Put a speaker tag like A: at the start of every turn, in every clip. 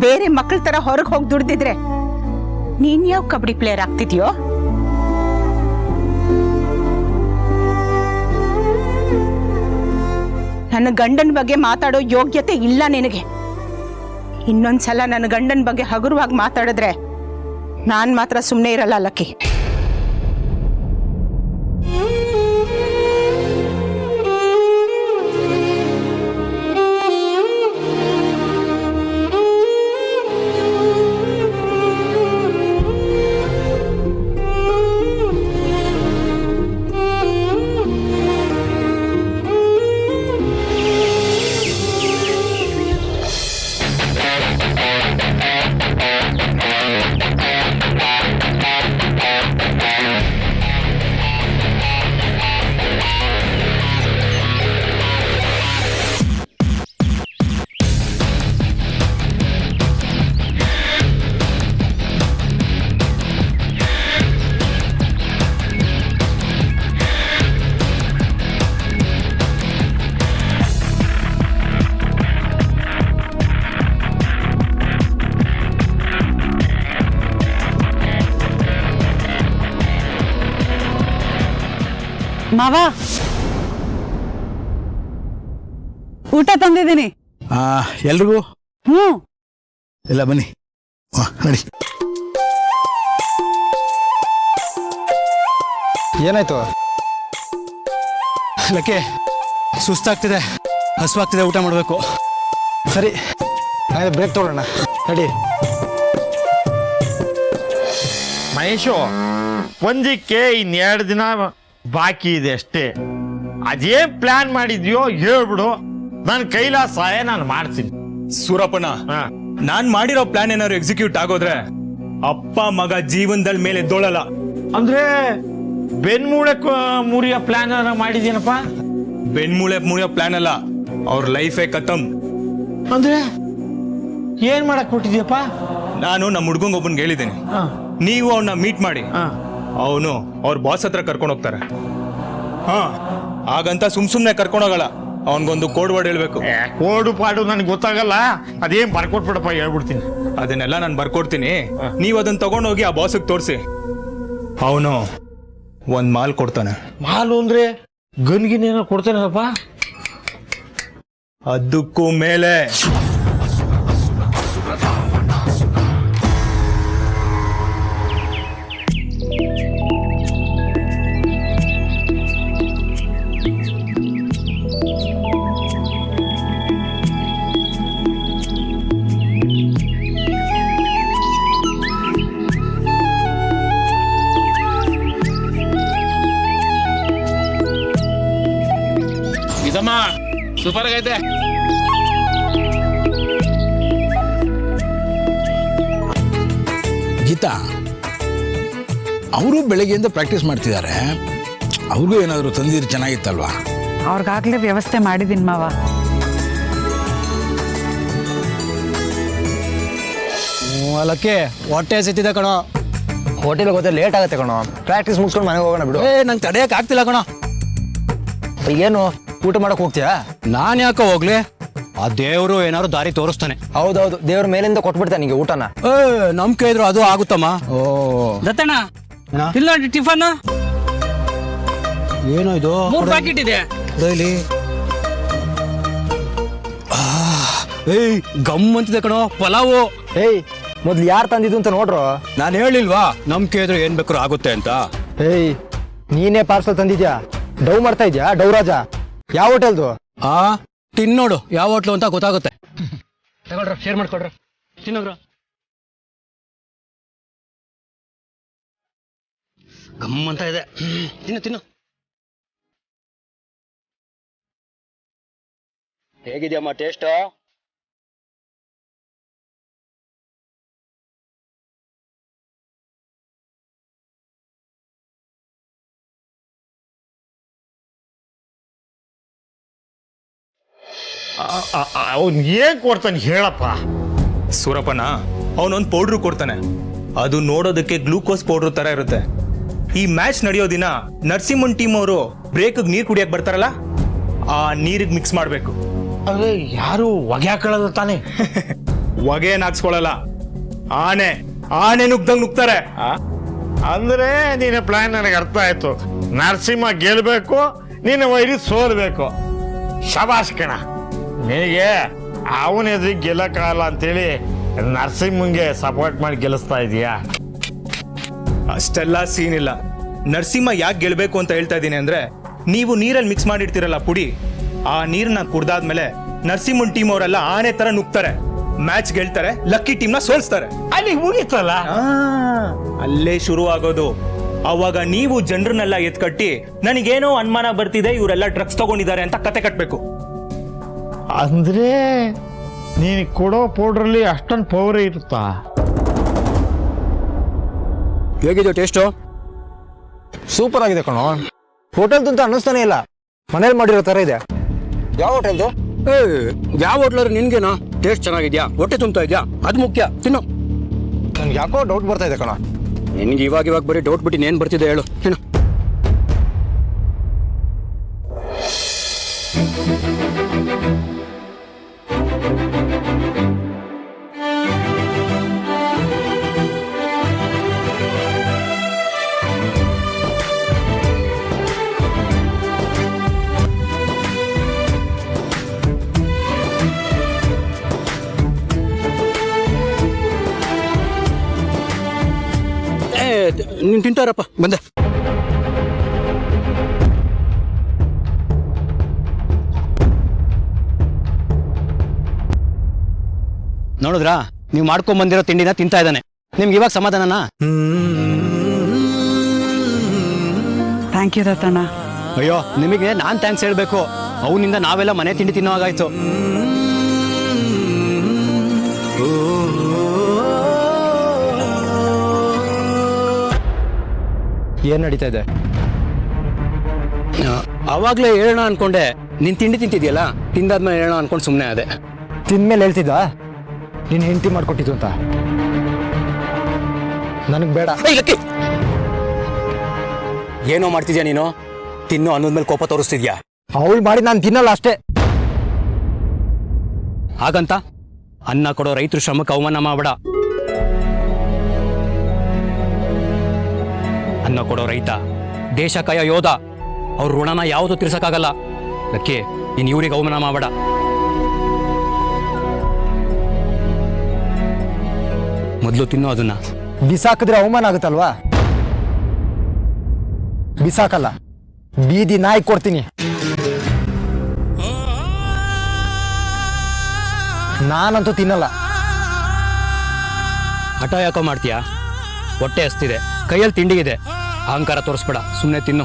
A: ಬೇರೆ ಮಕ್ಕಳ ತರ ಹೊರಗೆ ಹೋಗಿ ದುಡ್ದಿದ್ರೆ ನೀನ್ ಯಾವ ಕಬಡ್ಡಿ ಪ್ಲೇಯರ್ ಆಗ್ತಿದ್ಯೋ? ನನ್ನ ಗಂಡನ ಬಗ್ಗೆ ಮಾತಾಡೋ ಯೋಗ್ಯತೆ ಇಲ್ಲ ನಿನಗೆ. ಇನ್ನೊಂದ್ಸಲ ನನ್ನ ಗಂಡನ ಬಗ್ಗೆ ಹಗುರವಾಗಿ ಮಾತಾಡಿದ್ರೆ ನಾನ್ ಮಾತ್ರ ಸುಮ್ಮನೆ ಇರಲ್ಲ ಲಕ್ಕಿ.
B: ಮಾವ, ಊಟ ತಂದಿದ್ದೀನಿ.
C: ಎಲ್ರಿಗೂ ಎಲ್ಲ ಬನ್ನಿ ನಡಿ.
D: ಏನಾಯ್ತು?
C: ಲಕ್ಕೆ ಸುಸ್ತಾಗ್ತಿದೆ, ಹಸುವಾಗ್ತಿದೆ, ಊಟ ಮಾಡಬೇಕು.
D: ಸರಿ, ಬ್ರೇಕ್ ತಗೊಳ್ಳೋಣ ನಡಿ.
E: ಮಹೇಶು, ಒಂದಕ್ಕೆ ಇನ್ನೆರಡು ದಿನ ಬಾಕಿ ಇದೆ ಅಷ್ಟೇ. ಅದೇನ್ ಪ್ಲಾನ್ ಮಾಡಿದ್ಯೋ ಹೇಳ್ಬಿಡು, ನನ್ನ ಕೈಲಾದ ಸಹಾಯ ನಾನು ಮಾಡ್ತೀನಿ.
F: ಸೂರಪ್ಪಣ್ಣ, ನಾನ್ ಮಾಡಿರೋ ಪ್ಲಾನ್ ಏನಾದ್ರು ಎಕ್ಸಿಕ್ಯೂಟ್ ಆಗೋದ್ರೆ ಅಪ್ಪ ಮಗ ಜೀವನದಲ್ಲಿ ಮೇಲೆ ಎದ್ದೋಳಲ್ಲ.
E: ಅಂದ್ರೆ ಬೆನ್ಮೂಳಕ್ ಮುರಿಯೋ ಪ್ಲಾನ್ ಮಾಡಿದೀನಪ್ಪ.
F: ಬೆನ್ಮೂಳೆ ಮುರಿಯೋ ಪ್ಲಾನ್ ಅಲ್ಲ, ಅವ್ರ ಲೈಫೇ ಖತಮ್.
E: ಅಂದ್ರೆ ಏನ್ ಮಾಡಕ್ ಕೊಟ್ಟಿದ್ಯಪ್ಪ?
F: ನಾನು ನಮ್ಮ ಹುಡ್ಗಂಗ್ ಒಬ್ಬನ್ಗೆ ಹೇಳಿದ್ದೀನಿ, ನೀವು ಅವನ್ನ ಮೀಟ್ ಮಾಡಿ, ಅವನು ಅವ್ರ ಬಾಸ್ ಹತ್ರ ಕರ್ಕೊಂಡು ಹೋಗ್ತಾರೆ. ಹಾಗಂತ ಸುಮ್ನೆ ಕರ್ಕೊಂಡೋಗಲ್ಲ, ಅವನ್ಗೊಂದು ಕೋಡ್ ವರ್ಡ್ ಹೇಳ್ಬೇಕು.
E: ಕೋಡು ಪಾಡು ನನಗೆ ಗೊತ್ತಾಗಲ್ಲ, ಅದೇನ್ ಬರ್ಕೊಟ್ಬಿಡಪ್ಪ, ಹೇಳ್ಬಿಡ್ತೀನಿ.
F: ಅದನ್ನೆಲ್ಲ ನಾನು ಬರ್ಕೊಡ್ತೀನಿ, ನೀವು ಅದನ್ನ ತಗೊಂಡೋಗಿ ಆ ಬಾಸ್ಗೆ ತೋರಿಸಿ. ಅವನು ಒಂದ್ ಮಾಲ್ ಕೊಡ್ತಾನೆ.
E: ಮಾಲು ಅಂದ್ರೆ ಗನ್ಗಿನೇನೋ ಕೊಡ್ತಾನಪ್ಪ?
F: ಅದಕ್ಕೂ ಮೇಲೆ
G: ಇದಮ್ಮ ಸೂಪರ್ ಆಗೈತೆ.
C: ಗೀತಾ ಅವರು ಬೆಳಗ್ಗೆಯಿಂದ ಪ್ರಾಕ್ಟೀಸ್ ಮಾಡ್ತಿದ್ದಾರೆ, ಅವ್ರಿಗೂ ಏನಾದರೂ ತಂದಿದ್ರೆ ಚೆನ್ನಾಗಿತ್ತಲ್ವಾ?
B: ಅವ್ರಿಗಾಗ್ಲೇ ವ್ಯವಸ್ಥೆ ಮಾಡಿದೀನಿ ಮಾವ.
D: ಲಕ್ಕೆ ಹೊಟ್ಟೆ ಹಸಿತಿದೆ ಕಣೋ. ಹೋಟೆಲ್ ಹೋದ್ರೆ ಲೇಟ್ ಆಗುತ್ತೆ ಕಣೋ. ಪ್ರಾಕ್ಟೀಸ್ ಮುಗಿಸ್ಕೊಂಡು ಮನೆಗೆ ಹೋಗೋಣ ಬಿಡು.
C: ನಂಗೆ ತಡೆಯಕ್ಕೆ ಆಗ್ತಿಲ್ಲ ಕಣೋ.
D: ಏನು ಊಟ ಮಾಡಕ್ ಹೋಗ್ತೀಯಾ?
C: ನಾನು ಯಾಕೋ ಹೋಗ್ಲಿ? ಆ ದೇವರು ಏನಾದ್ರು ದಾರಿ ತೋರಿಸ್ತಾನೆ.
D: ಹೌದೌದು, ದೇವ್ರ ಮೇಲಿಂದ ಕೊಟ್ಬಿಡ್ತಾನೆ ನಿಂಗೆ ಊಟನ.
C: ನಂಬಿಕೆ ಇದ್ರು ಅದು ಆಗುತ್ತಮ್ಮ.
D: ಓ
G: ದತ್ತಣ್ಣ, ಇಲ್ಲ ಟಿಫನ್
C: ಏನೋ ಇದು
G: 3 ಪ್ಯಾಕೆಟ್ ಇದೆ.
C: ಏಯ್ ಗಮ್ ಅಂತಿದೆ ಕಣೋ, ಪಲಾವು.
D: ಏಯ್ ಮೊದ್ಲು ಯಾರು ತಂದಿದ್ದು ಅಂತ ನೋಡ್ರು.
C: ನಾನು ಹೇಳಿಲ್ವಾ ನಂಬಿಕೆ ಇದ್ರೆ ಏನ್ ಬೇಕಾದ್ರೂ ಆಗುತ್ತೆ ಅಂತ?
D: ಏಯ್ ನೀನೇ ಪಾರ್ಸಲ್ ತಂದಿದ್ಯಾ? ಡೌ ಮಾಡ್ತಾ ಇದ್ಯಾ? ಡೌ ರಾಜ ಯಾವ ಹೋಟೆಲ್ದು?
C: ತಿನ್ನೋಡು ಯಾವ ಹೋಟ್ಲು ಅಂತ ಗೊತ್ತಾಗುತ್ತೆ.
D: ತಗೊಳ್ರ, ಶೇರ್ ಮಾಡ್ಕೊಡ್ರ, ತಿನ್ನೋಗ್ರ.
C: ಗಮ್ ಅಂತ ಇದೆ. ತಿನ್ನು ತಿನ್ನು. ಹೇಗಿದ್ಯಮ್ಮ ಟೇಸ್ಟ್?
E: ಅವ್ನ್ ಏನ್ ಕೊಡ್ತಾನೆ ಹೇಳಪ್ಪ?
F: ಸೂರಪ್ಪಣ್ಣ, ಅವನೊಂದು ಪೌಡ್ರು ಕೊಡ್ತಾನೆ, ಅದು ನೋಡೋದಕ್ಕೆ ಗ್ಲೂಕೋಸ್ ಪೌಡ್ರ್ ತರ ಇರುತ್ತೆ. ಈ ಮ್ಯಾಚ್ ನಡೆಯೋ ದಿನ ನರಸಿಂಹನ್ ಟೀಮ್ ಅವರು ಬ್ರೇಕ್ ನೀರ್ ಕುಡಿಯಕ್ ಬರ್ತಾರಲ್ಲ, ಆ ನೀರಿಗೆ ಮಿಕ್ಸ್ ಮಾಡ್ಬೇಕು.
E: ಅಂದ್ರೆ ಯಾರು ಹೊಗೆ ಹಾಕೊಳ್ಳೋದು ತಾನೆ?
F: ಹೊಗೆನ್ ಹಾಕ್ಸ್ಕೊಳಲ್ಲ. ಆನೆ ನುಗ್ದಂಗ್ ನುಗ್ತಾರೆ.
E: ಅಂದ್ರೆ ನಿನ್ನ ಪ್ಲಾನ್ ನನಗೆ ಅರ್ಥ ಆಯ್ತು. ನರಸಿಂಹ ಗೆಲ್ಬೇಕು, ನಿನ್ನ ವೈರಿ ಸೋಲ್ಬೇಕು. ಶಬಾಷ್ ಕಣ. ನಿನಗೆ ಅವನ ಎದುರಿಗೆ ಗೆಲ್ಲಕ್ಕಾಗಲ್ಲ ಅಂತೇಳಿ ನರಸಿಂಹಂಗೆ ಸಪೋರ್ಟ್ ಮಾಡಿ ಗೆಲ್ಲಿಸ್ತಾ ಇದೀಯಾ?
F: ಅಷ್ಟೆಲ್ಲ ಸೀನ್ ಇಲ್ಲ. ನರಸಿಂಹ ಯಾಕೆ ಗೆಲ್ಬೇಕು ಅಂತ ಹೇಳ್ತಾ ಇದ್ದೀನಿ ಅಂದ್ರೆ, ನೀವು ನೀರಲ್ಲಿ ಮಿಕ್ಸ್ ಮಾಡಿರ್ತೀರಲ್ಲ ಪುಡಿ, ಆ ನೀರನ್ನ ಕುಡ್ದಾದ್ಮೇಲೆ ನರಸಿಂಹನ್ ಟೀಮ್ ಅವರೆಲ್ಲ ಆನೆ ತರ ನುಗ್ತಾರೆ, ಮ್ಯಾಚ್ ಗೆಲ್ತಾರೆ, ಲಕ್ಕಿ ಟೀಮ್ ನ ಸೋಲ್ಸ್ತಾರೆ.
E: ಅಲ್ಲಿ ಮುಗೀತಲ್ಲ.
F: ಅಲ್ಲೇ ಶುರು ಆಗೋದು. ಅವಾಗ ನೀವು ಜನರನ್ನೆಲ್ಲ ಎತ್ಕಟ್ಟಿ ನನಗೇನೋ ಅನುಮಾನ ಬರ್ತಿದೆ, ಇವರೆಲ್ಲ ಡ್ರಗ್ಸ್ ತಗೊಂಡಿದ್ದಾರೆ ಅಂತ ಕತೆ ಕಟ್ಬೇಕು.
E: ಅಂದ್ರೆ ನೀನು ಕೊಡೋ ಪೌಡ್ರಲ್ಲಿ ಅಷ್ಟೊಂದು ಪವರ್ ಇರುತ್ತಾ?
D: ಹೇಗಿದೆ ಟೇಸ್ಟು? ಸೂಪರ್ ಆಗಿದೆ ಕಣೋ. ಹೋಟೆಲ್ ಅಂತ ಅನ್ನಿಸ್ತಾನೆ ಇಲ್ಲ, ಮನೇಲಿ ಮಾಡಿರೋ ತರ ಇದೆ. ಯಾವ ಹೋಟೆಲ್ದು?
C: ಯಾವ ಹೋಟ್ಲರು ನಿನ್ಗೇನೋ ಟೇಸ್ಟ್ ಚೆನ್ನಾಗಿದ್ಯಾ, ಹೊಟ್ಟೆ ತುಂಬ್ತಾ ಇದ್ಯಾ, ಅದು ಮುಖ್ಯ. ತಿನ್ನು.
D: ನನ್ಗೆ ಯಾಕೋ ಡೌಟ್ ಬರ್ತಾ ಇದೆ ಕಣ.
C: ನಿನ್ಗೆ ಇವಾಗ ಬರೀ ಡೌಟ್ ಬಿಟ್ಟು ಏನ್ ಬರ್ತಿದೆ ಹೇಳು. ತಿನ್ನು. ನೀನ್ ತಿಂತಾರಪ್ಪ, ಬಂದೆ. ನೋಡಿದ್ರಾ, ನೀವು ಮಾಡ್ಕೊಂಡ್ ಬಂದಿರೋ ತಿಂಡಿನ ತಿಂತಾ ಇದ್ದಾನೆ. ನಿಮ್ಗೆ ಇವಾಗ ಸಮಾಧಾನನಾ?
B: Thank you Dattanna.
C: ಅಯ್ಯೋ, ನಿಮಗೆ ನಾನ್ ಥ್ಯಾಂಕ್ಸ್ ಹೇಳ್ಬೇಕು. ಅವನಿಂದ ನಾವೆಲ್ಲ ಮನೆ ತಿಂಡಿ ತಿನ್ನೋ ಹಾಗಾಯ್ತು.
D: ಏನ್ ನಡೀತಾ ಇದೆ?
C: ಅವಾಗ್ಲೇ ಹೇಳೋಣ ಅನ್ಕೊಂಡೆ, ನೀನ್ ತಿಂಡಿ ತಿಂತಿದ್ಯಲ್ಲ, ತಿಂದಾದ್ಮೇಲೆ ಹೇಳೋಣ ಅನ್ಕೊಂಡು ಸುಮ್ಮನೆ ಅದೇ.
D: ತಿಂದ್ಮೇಲೆ ಹೇಳ್ತಿದ್ದ ನೀನ್ ಹೆಂಡತಿ ಮಾಡ್ಕೊಟ್ಟಿದ್ದು ಅಂತ? ನನಗ್ ಬೇಡ.
C: ಏನೋ ಮಾಡ್ತಿದ್ಯಾ ನೀನು? ತಿನ್ನು ಅನ್ನೋದ್ಮೇಲೆ ಕೋಪ ತೋರಿಸ್ತಿದ್ಯಾ?
D: ಅವಳು ಮಾಡಿ ನಾನು ತಿನ್ನಲ್ಲ ಅಷ್ಟೇ.
C: ಹಾಗಂತ ಅನ್ನ ಕೊಡೋ ರೈತರು ಶ್ರಮಕ್ಕೆ ಅವಮಾನ ಮಾಡಬೇಡ. ಅನ್ನ ಕೊಡೋ ರೈತ ದೇಶ ಕಾಯೋ ಯೋಧ, ಅವ್ರ ಋಣನ ಯಾವುದು ತೀರ್ಸಕ್ಕಾಗಲ್ಲ. ಲಕ್ಕಿ, ನೀನ್ ಇವ್ರಿಗೆ ಅವಮಾನ ಮಾಡಬೇಡ. ಮೊದಲು ತಿನ್ನು ಅದನ್ನ.
D: ಬಿಸಾಕಿದ್ರೆ ಅವಮಾನ ಆಗುತ್ತಲ್ವಾ? ಬಿಸಾಕಲ್ಲ, ಬೀದಿ ನಾಯಿ ಕೊಡ್ತೀನಿ. ನಾನಂತೂ ತಿನ್ನಲ್ಲ.
C: ಹಠ ಯಾಕೋ ಮಾಡ್ತೀಯಾ? ಹೊಟ್ಟೆ ಹಸ್ತಿದೆ, ಕೈಯಲ್ಲಿ ತಿಂಡಿಗಿದೆ, ಅಹಂಕಾರ ತೋರಿಸ್ಬೇಡ, ಸುಮ್ಮನೆ ತಿನ್ನು.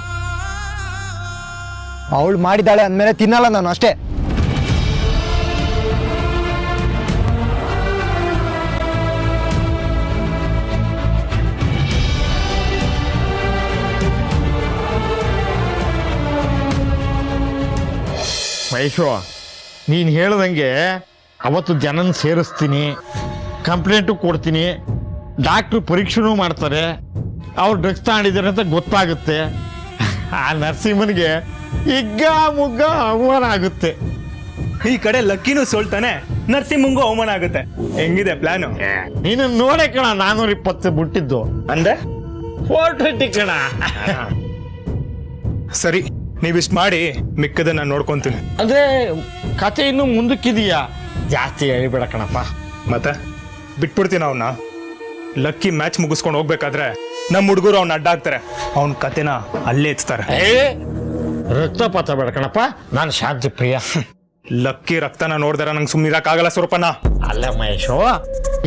D: ಅವಳು ಮಾಡಿದಾಳೆ ಅಂದಮೇಲೆ ತಿನ್ನಲ್ಲ ನಾನು ಅಷ್ಟೇ.
E: ಮಹೇಶು, ನೀನು ಹೇಳ್ದಂಗೆ ಅವತ್ತು ಜನನ ಸೇರಿಸ್ತೀನಿ, ಕಂಪ್ಲೇಂಟು ಕೊಡ್ತೀನಿ, ಡಾಕ್ಟ್ರು ಪರೀಕ್ಷೆನೂ ಮಾಡ್ತಾರೆ, ಅವ್ರು ಡ್ರಗ್ಸ್ ತಗೊಂಡಿದ್ದಾರೆ ಅಂತ ಗೊತ್ತಾಗುತ್ತೆ. ಆ ನರಸಿಂಹನಿಗೆ ಹಿಗ್ಗ ಮುಗ್ಗ ಅವಮಾನ ಆಗುತ್ತೆ.
F: ಈ ಕಡೆ ಲಕ್ಕಿನೂ ಸೋಲ್ತಾನೆ, ನರಸಿಂಹಂಗೂ ಅವಮಾನ ಆಗುತ್ತೆ. ಹೆಂಗಿದೆ ಪ್ಲಾನು?
E: ನೀನು ನೋಡೇ ಕಣ 420 ಬಿಟ್ಟಿದ್ದು
F: ಅಂದ್ರೆ
E: 420 ಕಣ.
F: ಸರಿ, ನೀವಿಷ್ಟು ಮಾಡಿ ಮಿಕ್ಕದನ್ನ ನೋಡ್ಕೊಂತೀನಿ.
E: ಅಂದ್ರೆ ಕತೆ ಇನ್ನು ಮುಂದಕ್ಕಿದೀಯಾ? ಜಾಸ್ತಿ ಹೇಳಿಬೇಡ ಕಣಪ್ಪ.
F: ಮತ್ತೆ ಬಿಟ್ಬಿಡ್ತೀನಿ ಅವನ್ನ. ಲಕ್ಕಿ ಮ್ಯಾಚ್ ಮುಗಿಸ್ಕೊಂಡು ಹೋಗ್ಬೇಕಾದ್ರೆ ನಮ್ಮ ಹುಡುಗರು ಅವ್ನ ಅಡ್ಡ ಹಾಕ್ತಾರೆ, ಅವನ ಕತೆನ ಅಲ್ಲೇ ಎತ್ತಾರೆ.
E: ರಕ್ತಪಾತ ಬೇಡ ಕಣಪ್ಪ, ನಾನು ಶಾಂತಿ ಪ್ರಿಯ.
F: ಲಕ್ಕಿ ರಕ್ತನ ನೋಡ್ದಾರ ನಂಗೆ ಸುಮ್ಮನಿರಕ್ಕಾಗಲ್ಲ ಸ್ವರೂಪನ.
E: ಅಲ್ಲ ಮಹೇಶು,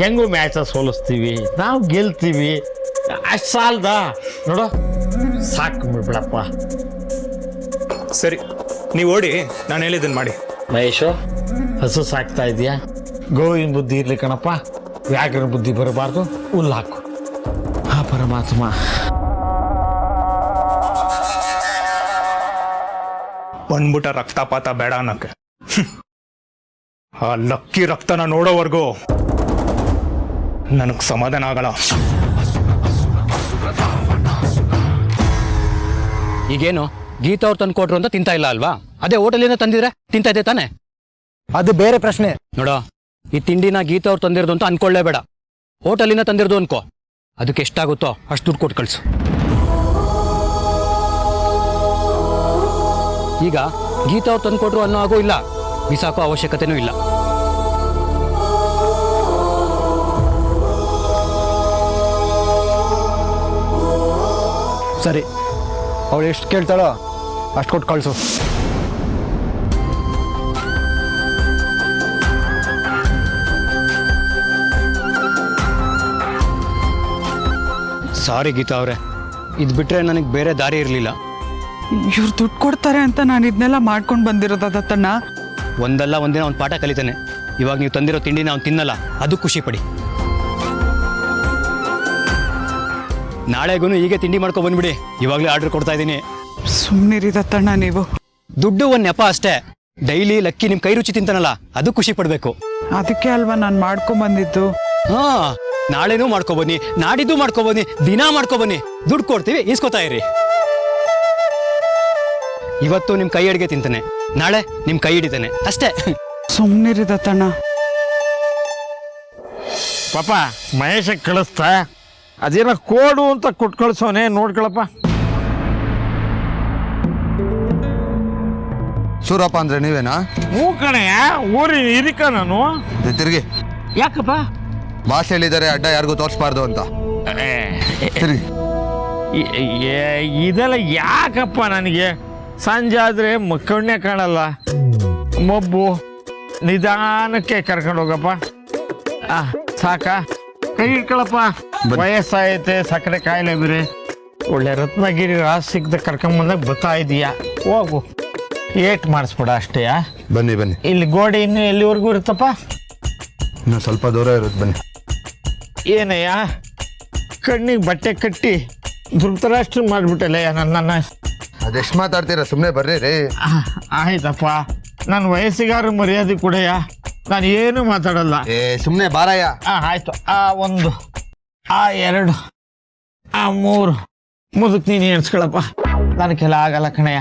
E: ಹೆಂಗು ಮ್ಯಾಚ ಸೋಲಿಸ್ತೀವಿ, ನಾವು ಗೆಲ್ತೀವಿ, ಅಷ್ಟು ಸಾಲದ ನೋಡು, ಸಾಕು ಬಿಡಪ್ಪ.
F: ಸರಿ, ನೀವು ಓಡಿ, ನಾನು ಹೇಳಿದ್ದನ್ನು ಮಾಡಿ.
E: ಮಹೇಶು, ಹಸು ಸಾಕ್ತಾ ಇದೆಯಾ? ಗೋವಿನ ಬುದ್ಧಿ ಇರ್ಲಿ ಕಣಪ್ಪ, ವ್ಯಾಘ್ರ ಬುದ್ಧಿ ಬರಬಾರ್ದು. ಹುಲ್ಲು ಹಾಕು. ಆ ಪರಮಾತ್ಮ.
F: ಬಂದ್ಬಿಟ್ಟ ರಕ್ತಪಾತ ಬೇಡ ಅನ್ನಕ್ಕೆ. ಆ ಲಕ್ಕಿ ರಕ್ತನ ನೋಡೋವರೆಗೂ ನನಗೆ ಸಮಾಧಾನ ಆಗಲ್ಲ.
C: ಈಗೇನು ಗೀತಾ ಅವ್ರು ತಂದು ಕೊಟ್ರು ಅಂತ ತಿಂತಾ ಇಲ್ಲ ಅಲ್ವಾ? ಅದೇ ಹೋಟೆಲಿಂದ ತಂದಿದ್ರೆ ತಿಂತಾ ಇದ್ದೆ ತಾನೆ?
D: ಅದು ಬೇರೆ ಪ್ರಶ್ನೆ.
C: ನೋಡೋ, ಈ ತಿಂಡಿನ ಗೀತಾ ಅವ್ರು ತಂದಿರೋದು ಅಂತ ಅನ್ಕೊಳ್ಳೇಬೇಡ. ಹೋಟೆಲಿಂದ ತಂದಿರೋದು ಅನ್ಕೋ. ಅದಕ್ಕೆ ಎಷ್ಟಾಗುತ್ತೋ ಅಷ್ಟು ದುಡ್ಡು ಕೊಟ್ಟು ಕಳಿಸು. ಈಗ ಗೀತಾ ಅವ್ರು ತಂದುಕೊಟ್ರು ಅನ್ನೋ ಆಗೋ ಇಲ್ಲ, ಬಿಸಾಕೋ ಅವಶ್ಯಕತೆನೂ ಇಲ್ಲ.
D: ಸರಿ, ಅವಳು ಎಷ್ಟು ಕೇಳ್ತಾಳೋ ಅಷ್ಟು ಕೊಟ್ಟು ಕಳಿಸು.
C: ಸಾರಿ ಗೀತಾ ಅವರೇ, ಇದು ಬಿಟ್ಟರೆ ನನಗೆ ಬೇರೆ ದಾರಿ ಇರಲಿಲ್ಲ.
B: ಇವ್ರು ದುಡ್ಡು ಕೊಡ್ತಾರೆ ಅಂತ ನಾನು ಇದನ್ನೆಲ್ಲ ಮಾಡ್ಕೊಂಡು ಬಂದಿರೋದ ದತ್ತಣ್ಣ.
C: ಒಂದಲ್ಲ ಒಂದಿನ ಒಂದು ಪಾಠ ಕಲಿತಾನೆ. ಇವಾಗ ನೀವು ತಂದಿರೋ ತಿಂಡಿನ ಅವ್ನು ತಿನ್ನಲ್ಲ, ಅದು ಖುಷಿ ಪಡಿ. ನಾಳೆಗೂ ಹೀಗೆ ತಿಂಡಿ ಮಾಡ್ಕೊ ಬಂದ್ಬಿಡಿ. ಇವಾಗಲೇ ಆರ್ಡರ್ ಕೊಡ್ತಾ ಇದ್ದೀನಿ.
B: ಸುಮ್ಮನಿರಿ ದತ್ತಣ್ಣ ನೀವು.
C: ದುಡ್ಡು ಒಂದು ನೆಪ ಅಷ್ಟೇ. ಡೈಲಿ ಲಕ್ಕಿ ನಿಮ್ಮ ಕೈ ರುಚಿ ತಿಂತಾನಲ್ಲ, ಅದು ಖುಷಿ ಪಡಬೇಕು.
B: ಅದಕ್ಕೆ ಅಲ್ವಾ ನಾನು ಮಾಡ್ಕೊಂಡ್ ಬಂದಿದ್ದು.
C: ಹಾ, ನಾಳೆನೂ ಮಾಡ್ಕೊಬನ್ನಿ, ನಾಡಿದ್ದು ಮಾಡ್ಕೊಬನ್ನಿ, ದಿನ ಮಾಡ್ಕೊಬನ್ನಿ. ದುಡ್ಡು ಕೊಡ್ತೀವಿ, ಈಸ್ಕೊತಾ ಇರಿ. ಇವತ್ತು ನಿಮ್ಮ ಕೈ ಅಡಿಗೆ ತಿಂತಾನೆ, ನಾಳೆ ನಿಮ್ಮ ಕೈ ಹಿಡಿತಾನೆ ಅಷ್ಟೇ.
B: ಸುಮ್ಮನಿರಿ ದತ್ತಣ್ಣ.
E: ಪಾಪ ಮಹೇಶ ಕಳಿಸ್ತಾ ಅದೇನೋ ಕೋಡು ಅಂತ ಕೊಟ್ಟು ಕಳಿಸೋನೆ, ನೋಡ್ಕೊಳಪ್ಪ.
H: ಸೂರಪ್ಪ ಅಂದ್ರೆ ನೀವೇನಾ?
E: ಹೂ ಕಣಯ್ಯ, ಊರಿನ ಹಿರಿಕ ನಾನು.
H: ತಿರ್ಗಿ
E: ಯಾಕಪ್ಪ?
H: ಭಾಷೆ ಹೇಳಿದ್ದಾರೆ ಅಡ್ಡ ಯಾರಿಗೂ ತೋರಿಸ್ಬಾರ್ದು ಅಂತ. ತಿರ್ಗಿ
E: ಇದೆಲ್ಲ ಯಾಕಪ್ಪ ನನಗೆ? ಸಂಜೆ ಆದರೆ ಕಣ್ಣೆ ಕಾಣಲ್ಲ, ಮಬ್ಬು. ನಿಧಾನಕ್ಕೆ ಕರ್ಕೊಂಡು ಹೋಗಪ್ಪ. ಸಾಕ? ಕೈ ಇಟ್ಕೊಳಪ್ಪ. ವಯಸ್ಸಾಯೈತೆ, ಸಕ್ಕರೆ ಕಾಯಿಲೆ ಬೇರೆ. ಒಳ್ಳೆ ರತ್ನಗಿರಿ ರಾಜ್ ಸಿಗ್ದ ಕರ್ಕೊಂಬಂದಾಗ ಬರ್ತಾ ಇದೀಯಾ, ಹೋಗು. ಏಟ್ ಮಾಡಿಸ್ಬಿಡ ಅಷ್ಟೇ.
H: ಬನ್ನಿ ಬನ್ನಿ,
E: ಇಲ್ಲಿ ಗೋಡೆ ಇನ್ನು ಎಲ್ಲಿವರೆಗೂ ಇರುತ್ತಪ್ಪ?
H: ಇನ್ನು ಸ್ವಲ್ಪ ದೂರ ಇರುತ್ತೆ ಬನ್ನಿ.
E: ಏನಯ್ಯ, ಕಣ್ಣಿಗೆ ಬಟ್ಟೆ ಕಟ್ಟಿ ಧೃತರಾಷ್ಟ್ರ ಮಾಡಿಬಿಟ್ಟಲ್ಲ ನನ್ನ.
H: ಅದೆಷ್ಟು ಮಾತಾಡ್ತೀರಾ, ಸುಮ್ಮನೆ ಬರ್ರಿ ರೀ.
E: ಆಯ್ತಪ್ಪ, ನನ್ನ ವಯಸ್ಸಿಗಾರು ಮರ್ಯಾದೆ ಕೊಡೆಯ, ನಾನು ಏನು ಮಾತಾಡಲ್ಲ.
H: ಸುಮ್ಮನೆ ಬಾರಯ್ಯ.
E: ಆಯ್ತು. ಒಂದು, ಎರಡು, ಮೂರು ಮುದುಕ್ ನೀನು ಎಣಿಸ್ಕೊಳಪ್ಪ. ನನಗೆಲ್ಲ ಆಗಲ್ಲ ಕಣಯ್ಯ.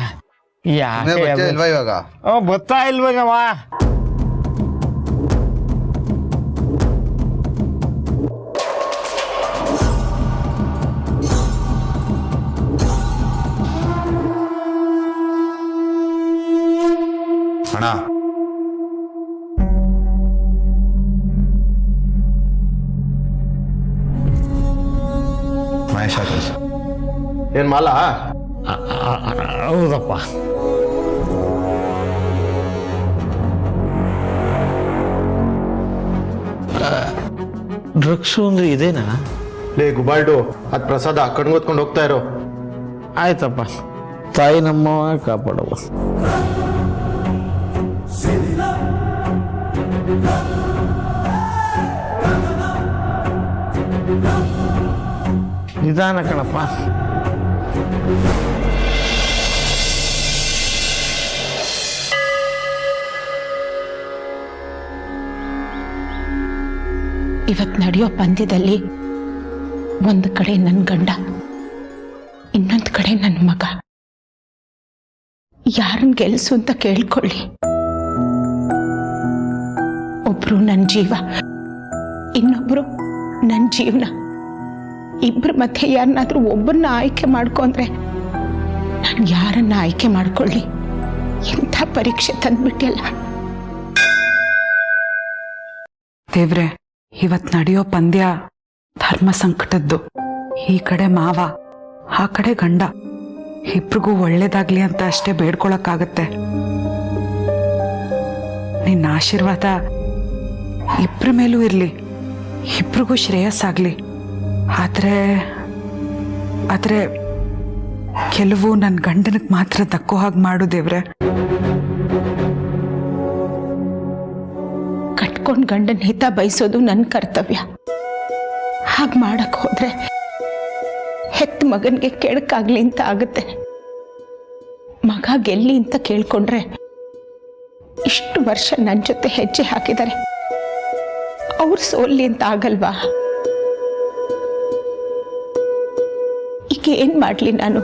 H: ಇಲ್ವಾ ಇವಾಗ?
E: ಗೊತ್ತಾ ಇಲ್ವಾಗವ?
H: ಅಣ್ಣ, ಮಹೇಶ ಏನ್ ಮಾಲಾ?
E: ಹೌದಪ್ಪ. ಡ್ರಗ್ಸು ಅಂದ್ರೆ ಇದೇನಾ?
H: ಲೇ ಗುಬಾಲ್ಡು, ಅದ್ ಪ್ರಸಾದ ಕಣ್ಗೊತ್ಕೊಂಡು ಹೋಗ್ತಾ ಇರೋ.
E: ಆಯ್ತಪ್ಪ, ತಾಯಿ ನಮ್ಮವ ಕಾಪಾಡವ. ನಿಧಾನ ಕಣಪ್ಪ.
A: ಇವತ್ತು ನಡೆಯೋ ಪಂದ್ಯದಲ್ಲಿ ಒಂದು ಕಡೆ ನನ್ನ ಗಂಡ, ಇನ್ನೊಂದು ಕಡೆ ನನ್ನ ಮಗ. ಯಾರನ್ನ ಗೆಲ್ಸು ಅಂತ ಕೇಳ್ಕೊಳ್ಳಿ. ಒಬ್ರು ನನ್ನ ಜೀವ, ಇನ್ನೊಬ್ರು ನನ್ನ ಜೀವನ. ಇಬ್ಬರ ಮಧ್ಯೆ ಯಾರನ್ನಾದ್ರೂ ಒಬ್ಬರನ್ನ ಆಯ್ಕೆ ಮಾಡ್ಕೊಂಡ್ರೆ ನಾನು ಯಾರನ್ನ ಆಯ್ಕೆ ಮಾಡ್ಕೊಳ್ಳಿ? ಎಂಥ ಪರೀಕ್ಷೆ ತಂದ್ಬಿಟ್ಟಿಲ್ಲ.
B: ದೇವ್ರೆ, ಇವತ್ ನಡೆಯೋ ಪಂದ್ಯ ಧರ್ಮ ಸಂಕಟದ್ದು. ಈ ಕಡೆ ಮಾವ, ಆ ಕಡೆ ಗಂಡ. ಇಬ್ರಿಗೂ ಒಳ್ಳೇದಾಗ್ಲಿ ಅಂತ ಅಷ್ಟೇ ಬೇಡ್ಕೊಳಕ್ಕಾಗತ್ತೆ. ನಿನ್ನ ಆಶೀರ್ವಾದ ಇಬ್ರ ಮೇಲೂ ಇರ್ಲಿ, ಇಬ್ರಿಗೂ ಶ್ರೇಯಸ್ಸಾಗ್ಲಿ. ಆದ್ರೆ ಕೆಲವು ನನ್ನ ಗಂಡನಿಗೆ ಮಾತ್ರ ದಕ್ಕೋ ಹಾಗೆ ಮಾಡು ದೇವ್ರೆ.
A: ಕಟ್ಕೊಂಡ್ ಗಂಡನ ಹಿತ ಬಯಸೋದು ನನ್ನ ಕರ್ತವ್ಯ. ಹಾಗೆ ಮಾಡಕ್ ಹೋದ್ರೆ ಹೆತ್ತ ಮಗನಿಗೆ ಕೆಡಕಾಗ್ಲಿ ಅಂತ ಆಗುತ್ತೆ. ಮಗ ಗೆಲ್ಲಿ ಅಂತ ಕೇಳ್ಕೊಂಡ್ರೆ ಇಷ್ಟು ವರ್ಷ ನನ್ನ ಜೊತೆ ಹೆಜ್ಜೆ ಹಾಕಿದ್ದಾರೆ, ಅವ್ರು ಸೋಲ್ಲಿ ಅಂತ ಆಗಲ್ವಾ? ಈಗ ಏನ್ ಮಾಡ್ಲಿ ನಾನು?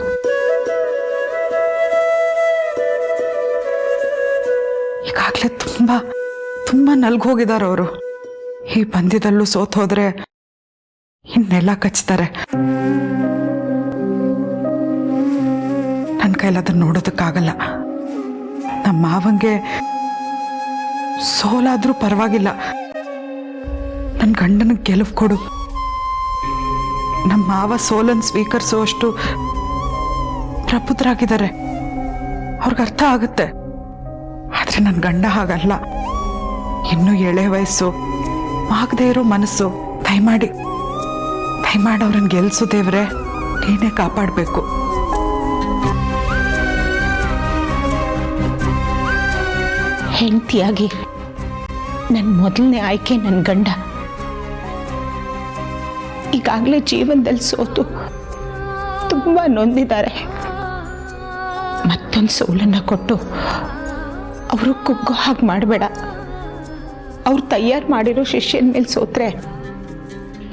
B: ಈಗಾಗಲೇ ತುಂಬಾ ನಲ್ಗೋಗಿದ್ದಾರೆ ಅವರು. ಈ ಪಂದ್ಯದಲ್ಲೂ ಸೋತ್ ಹೋದ್ರೆ ಇನ್ನೆಲ್ಲ ಕಚ್ತಾರೆ. ನನ್ನ ಕೈಲಿ ಅದನ್ನ ನೋಡೋದಕ್ಕಾಗಲ್ಲ. ನಮ್ಮ ಮಾವಂಗೆ ಸೋಲಾದ್ರೂ ಪರವಾಗಿಲ್ಲ, ನನ್ನ ಗಂಡನ ಗೆಲುವು ಕೊಡು. ನಮ್ಮ ಮಾವ ಸೋಲನ್ನು ಸ್ವೀಕರಿಸೋ ಅಷ್ಟು ಪ್ರಬುದ್ಧರಾಗಿದ್ದಾರೆ, ಅವ್ರಿಗೆ ಅರ್ಥ ಆಗುತ್ತೆ. ಆದ್ರೆ ನನ್ನ ಗಂಡ ಹಾಗಲ್ಲ, ಇನ್ನೂ ಎಳೆ ವಯಸ್ಸು, ಆಗದೆ ಇರೋ ಮನಸ್ಸು. ದಯಮಾಡಿ ಅವ್ರನ್ನ ಗೆಲ್ಸು ದೇವ್ರೆ, ನೀನೇ ಕಾಪಾಡಬೇಕು.
A: ಹೆಂಡತಿಯಾಗಿ ನನ್ನ ಮೊದಲನೇ ಆಯ್ಕೆ ನನ್ನ ಗಂಡ. ಈಗಾಗಲೇ ಜೀವನದಲ್ಲಿ ಸೋತು ತುಂಬಾ ನೊಂದಿದ್ದಾರೆ. ಮತ್ತೊಂದು ಸೋಲನ್ನ ಕೊಟ್ಟು ಅವರು ಕುಗ್ಗೋ ಹಾಗೆ ಮಾಡಬೇಡ. ಅವ್ರು ತಯಾರು ಮಾಡಿರೋ ಶಿಷ್ಯನ ಮೇಲೆ ಸೋತ್ರೆ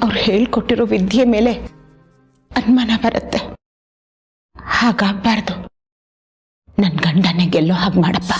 A: ಅವ್ರು ಹೇಳ್ಕೊಟ್ಟಿರೋ ವಿದ್ಯೆ ಮೇಲೆ ಅನುಮಾನ ಬರುತ್ತೆ. ಹಾಗಾಗಬಾರ್ದು. ನನ್ನ ಗಂಡನೇ ಗೆಲ್ಲೋ ಹಾಗೆ ಮಾಡಪ್ಪ.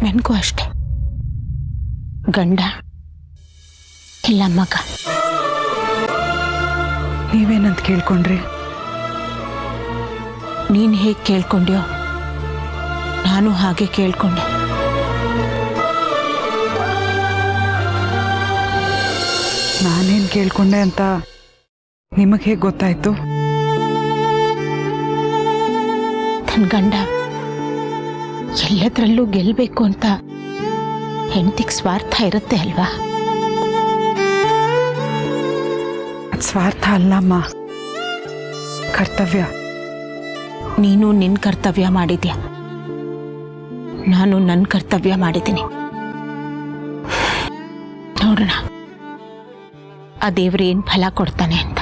A: ನನಗೂ ಅಷ್ಟೆ, ಗಂಡ ಇಲ್ಲ ಮಗ.
B: ನೀವೇನಂತ ಕೇಳ್ಕೊಂಡ್ರಿ?
A: ನೀನು ಹೇಗೆ ಕೇಳ್ಕೊಂಡ್ಯೋ ನಾನು ಹಾಗೆ ಕೇಳ್ಕೊಂಡೆ.
B: ನಾನೇನು ಕೇಳ್ಕೊಂಡೆ ಅಂತ ನಿಮಗೆ ಹೇಗೆ ಗೊತ್ತಾಯ್ತು?
A: ನನ್ನ ಗಂಡ ಎಲ್ಲದರಲ್ಲೂ ಗೆಲ್ಲಬೇಕು ಅಂತ ಹೆಂಡತಿಗೆ ಸ್ವಾರ್ಥ ಇರುತ್ತೆ ಅಲ್ವಾ?
B: ಅದು ಸ್ವಾರ್ಥ ಅಲ್ಲಮ್ಮ, ಕರ್ತವ್ಯ.
A: ನೀನು ನಿನ್ನ ಕರ್ತವ್ಯ ಮಾಡಿದ್ಯಾ, ನಾನು ನನ್ನ ಕರ್ತವ್ಯ ಮಾಡಿದ್ದೀನಿ. ನೋಡೋಣ ಆ ದೇವ್ರು ಏನು ಫಲ ಕೊಡ್ತಾನೆ ಅಂತ.